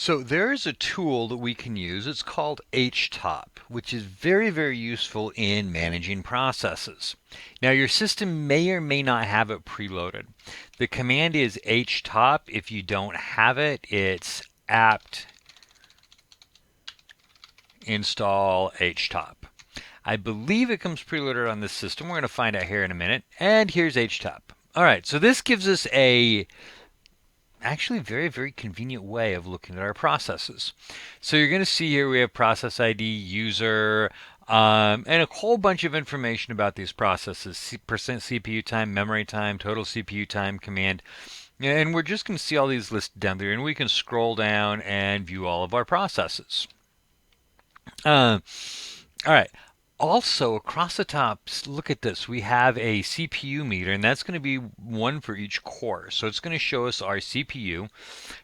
So there is a tool that we can use. It's called htop, which is very, very useful in managing processes. Now your system may or may not have it preloaded. The command is htop. If you don't have it, it's apt install htop. I believe it comes preloaded on this system. We're going to find out here in a minute. And here's htop. All right, so this gives us a actually very, very convenient way of looking at our processes. So you're going to see here we have process ID, user, and a whole bunch of information about these processes, percent CPU time, memory time, total CPU time, command. And we're just going to see all these listed down there, and we can scroll down and view all of our processes. All right. Also, across the top, look at this. We have a CPU meter, and that's going to be one for each core. So it's going to show us our CPU.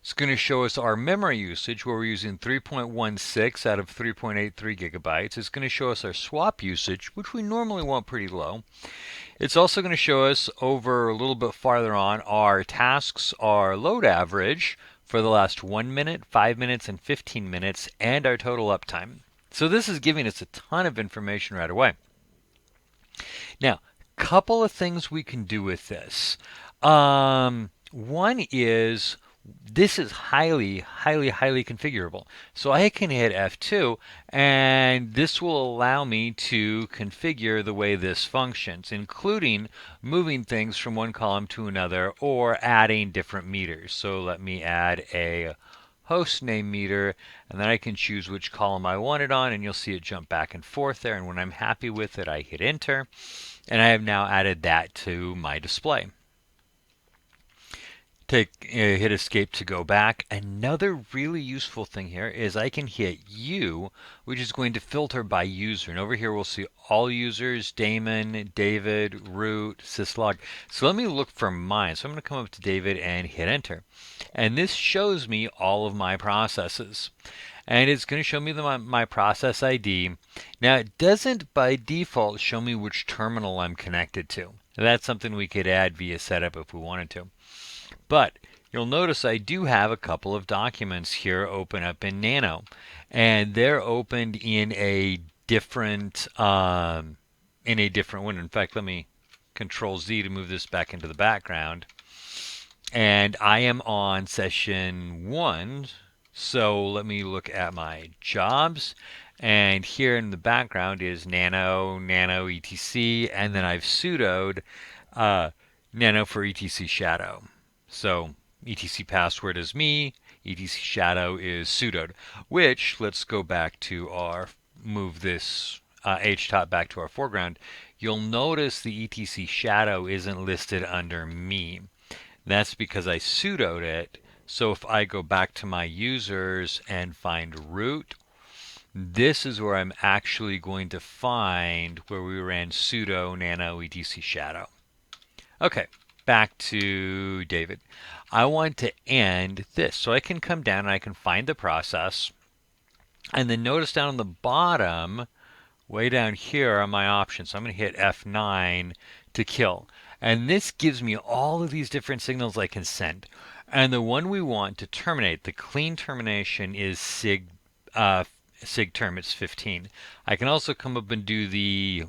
It's going to show us our memory usage, where we're using 3.16 out of 3.83 gigabytes. It's going to show us our swap usage, which we normally want pretty low. It's also going to show us over a little bit farther on our tasks, our load average for the last 1 minute, 5 minutes, and 15 minutes, and our total uptime. So this is giving us a ton of information right away. Now, couple of things we can do with this. One is this is highly, highly, highly configurable. So I can hit F2 and this will allow me to configure the way this functions, including moving things from one column to another or adding different meters. So let me add a hostname meter, and then I can choose which column I want it on, and you'll see it jump back and forth there. And when I'm happy with it, I hit enter, and I have now added that to my display. Hit escape to go back. Another really useful thing here is I can hit U, which is going to filter by user. And over here we'll see all users, Damon, David, root, syslog. So let me look for mine. So I'm going to come up to David and hit enter. And this shows me all of my processes. And it's going to show me my process ID. Now it doesn't by default show me which terminal I'm connected to. That's something we could add via setup if we wanted to. But you'll notice I do have a couple of documents here open up in Nano, and they're opened in a different window. In fact, let me Control Z to move this back into the background. And I am on session 1, so let me look at my jobs. And here in the background is nano, etc, and then I've sudoed nano for etc shadow. So etc password is me, etc shadow is sudoed, which let's go back to our move this htop back to our foreground. You'll notice the etc shadow isn't listed under me. That's because I sudoed it. So if I go back to my users and find root, this is where I'm actually going to find where we ran sudo nano etc shadow. Okay, back to David. I want to end this. So I can come down and I can find the process. And then notice down on the bottom, way down here are my options. So I'm going to hit F9 to kill. And this gives me all of these different signals I can send. And the one we want to terminate, the clean termination, is sig term. It's 15. I can also come up and do the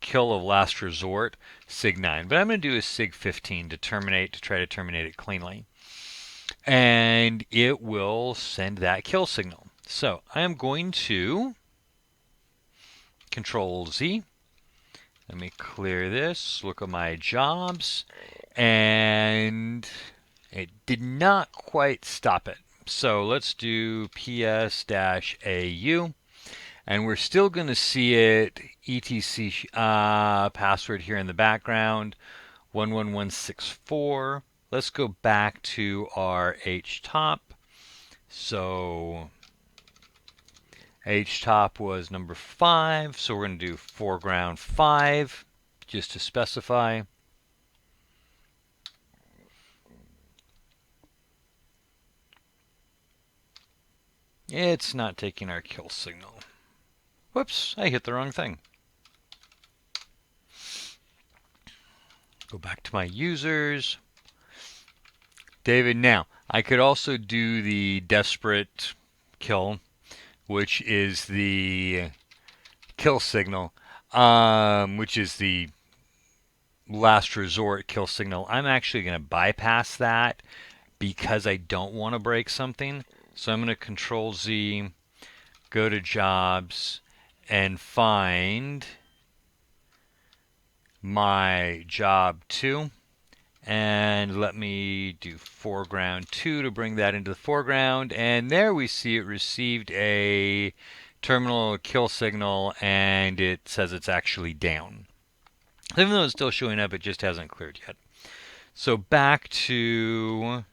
kill of last resort, sig 9. But I'm going to do a sig 15 to terminate, to try to terminate it cleanly. And it will send that kill signal. So I am going to Control Z. Let me clear this, look at my jobs, and it did not quite stop it. So let's do ps-au, and we're still going to see it etc password here in the background, 11164. Let's go back to our htop. So htop was number 5, so we're going to do foreground 5 just to specify. It's not taking our kill signal. Whoops, I hit the wrong thing. Go back to my users. David, now I could also do the desperate kill, which is the kill signal, which is the last resort kill signal. I'm actually going to bypass that because I don't want to break something. So I'm going to Control Z, go to jobs, and find my job 2. And let me do foreground 2 to bring that into the foreground. And there we see it received a terminal kill signal, and it says it's actually down. Even though it's still showing up, it just hasn't cleared yet. So back to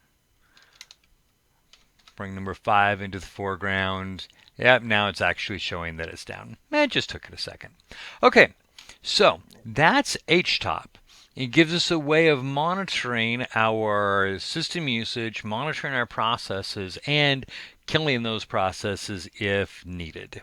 bring number 5 into the foreground. Yep, now it's actually showing that it's down. It just took it a second. Okay, so that's htop. It gives us a way of monitoring our system usage, monitoring our processes, and killing those processes if needed.